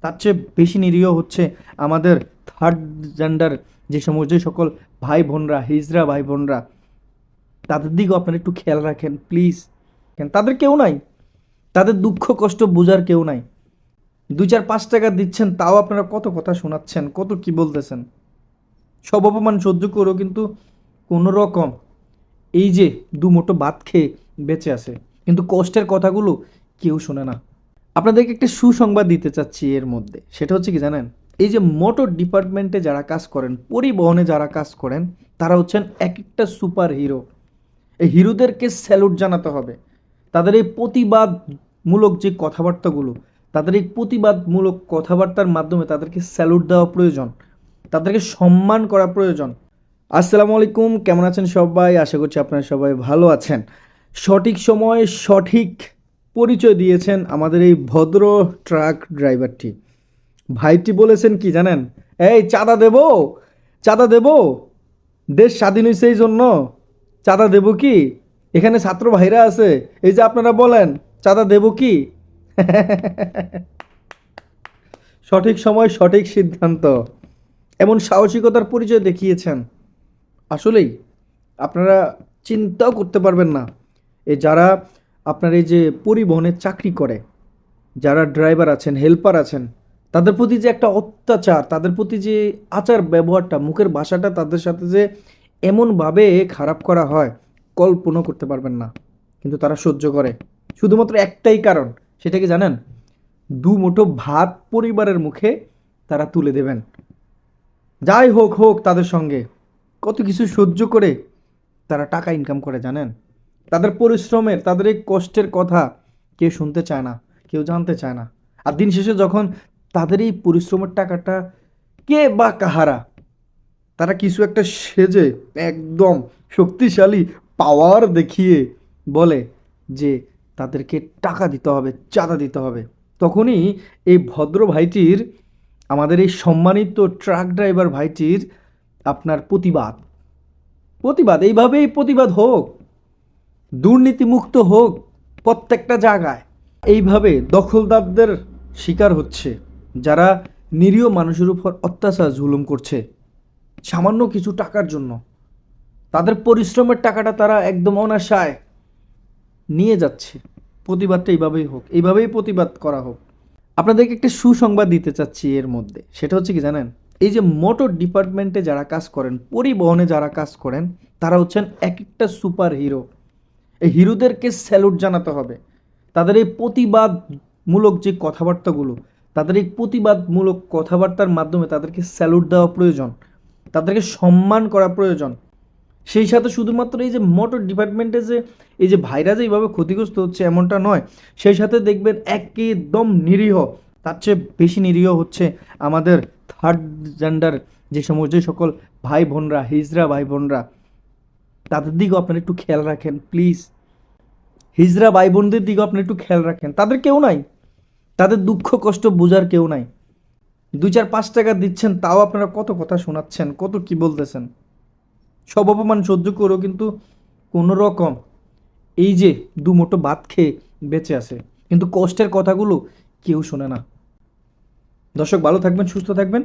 তার চেয়ে বেশি নিরীহ হচ্ছে আমাদের থার্ড জেন্ডার যে সকল ভাই বোনরা, হিজড়া ভাই বোনরা, তাদের দিকেও আপনারা একটু খেয়াল রাখেন প্লিজ। তাদের কেউ নাই, তাদের দুঃখ কষ্ট বোঝার কেউ নাই। 2 4 5 টাকা দিচ্ছেন, তাও আপনারা কত কথা শোনাচ্ছেন, কত কি বলতেছেন। সব অপমান সহ্য করেও কিন্তু কোনো রকম এই যে দুমুঠো ভাত খেয়ে বেঁচে আছে, কিন্তু কষ্টের কথাগুলো কেউ শোনে না। আপনাদেরকে একটা সুসংবাদ দিতে চাচ্ছি এর মধ্যে, সেটা হচ্ছে কি জানেন, এই যে মোটর ডিপার্টমেন্টে যারা কাজ করেন, পরিবহনে যারা কাজ করেন, তারা হচ্ছেন এক একটা সুপার হিরো। এই হিরোদেরকে স্যালুট জানাতে হবে। তাদের এই প্রতিবাদমূলক যে কথাবার্তাগুলো, তাদের এই প্রতিবাদমূলক কথাবার্তার মাধ্যমে তাদেরকে স্যালুট দেওয়া প্রয়োজন, তাদেরকে সম্মান করা প্রয়োজন। আসসালামু আলাইকুম, কেমন আছেন সবাই? আশা করছি আপনারা সবাই ভালো আছেন। সঠিক সময়ে সঠিক পরিচয় দিয়েছেন আমাদের এই ভদ্র ট্রাক ড্রাইভারটি। ভাইটি বলেছেন কি জানেন, এই চাঁদা দেব, চাঁদা দেব, দেশ স্বাধীন হয়েছে এই জন্য চাঁদা দেব কি? এখানে ছাত্র ভাইরা আছে, এই যে আপনারা বলেন চাঁদা দেব কি? সঠিক সময় সঠিক সিদ্ধান্ত, এমন সাহসিকতার পরিচয় দেখিয়েছেন। আসলেই আপনারা চিন্তাও করতে পারবেন না, এই যারা আপনার এই যে পরিবহনে চাকরি করে, যারা ড্রাইভার আছেন, হেল্পার আছেন, তাদের প্রতি যে একটা অত্যাচার, তাদের প্রতি যে আচার ব্যবহারটা, মুখের ভাষাটা তাদের সাথে যে এমনভাবে খারাপ করা হয়, কল্পনা করতে পারবেন না। কিন্তু তারা সহ্য করে শুধুমাত্র একটাই কারণ, সেটা কি জানেন? দু মুঠো ভাত পরিবারের মুখে তারা তুলে দেবেন। যাই হোক হোক তাদের সঙ্গে কত কিছু সহ্য করে তারা টাকা ইনকাম করে জানেন। তাদের পরিশ্রমের, তাদের এই কষ্টের কথা কেউ শুনতে চায় না, কেউ জানতে চায় না। আর দিন শেষে যখন তাদের এই পরিশ্রমের টাকাটা কে বা কাহারা, তারা কিছু একটা সেজে একদম শক্তিশালী পাওয়ার দেখিয়ে বলে যে তাদেরকে টাকা দিতে হবে, চাঁদা দিতে হবে, তখনই এই ভদ্র ভাইটির, আমাদের এই সম্মানিত ট্রাক ড্রাইভার ভাইটির আপনার প্রতিবাদ, প্রতিবাদ এইভাবেই প্রতিবাদ হোক, দুর্নীতিমুক্ত হোক প্রত্যেকটা জায়গায়। এইভাবে দখলদারদের শিকার হচ্ছে, যারা নিরীহ মানুষের উপর অত্যাচার জুলুম করছে সামান্য কিছু টাকার জন্য। তাদের পরিশ্রমের টাকাটা তারা একদম অনাশায় নিয়ে যাচ্ছে। প্রতিবাদটা এইভাবেই হোক, এইভাবেই প্রতিবাদ করা হোক। আপনাদেরকে একটা সুসংবাদ দিতে চাচ্ছি এর মধ্যে, সেটা হচ্ছে কি জানেন, এই যে মোটর ডিপার্টমেন্টে যারা কাজ করেন, পরিবহনে যারা কাজ করেন, তারা হচ্ছেন এক একটা সুপার হিরো। এই হিরোদেরকে স্যালুট জানাতে হবে। তাদের এই প্রতিবাদমূলক যে কথাবার্তাগুলো, তাদের এই প্রতিবাদমূলক কথাবার্তার মাধ্যমে তাদেরকে স্যালুট দেওয়া প্রয়োজন, তাদেরকে সম্মান করা প্রয়োজন। সেই সাথে শুধুমাত্র এই যে মোটর ডিপার্টমেন্টে যে এই যে ভাইরা যে এইভাবে ক্ষতিগ্রস্ত হচ্ছে এমনটা নয়, সেই সাথে দেখবেন একদম নিরীহ, তার চেয়ে বেশি নিরীহ হচ্ছে আমাদের থার্ড জেন্ডার যে সকল ভাই বোনরা, হিজড়া ভাই বোনরা, তাদের দিকেও আপনারা একটু খেয়াল রাখেন প্লিজ। হিজড়া ভাই বোনদের দিকেও আপনারা একটু খেয়াল রাখেন, তাদের কেউ নাই, তাদের দুঃখ কষ্ট বোঝার কেউ নাই। 2 4 5 টাকা দিচ্ছেন, তাও আপনারা কত কথা শোনাচ্ছেন, কত কি বলতেছেন। সব অপমান সহ্য করেও কিন্তু কোনো রকম এই যে দুমুঠো ভাত খেয়ে বেঁচে আছে, কিন্তু কষ্টের কথাগুলো কেউ শোনে না। দর্শক, ভালো থাকবেন, সুস্থ থাকবেন।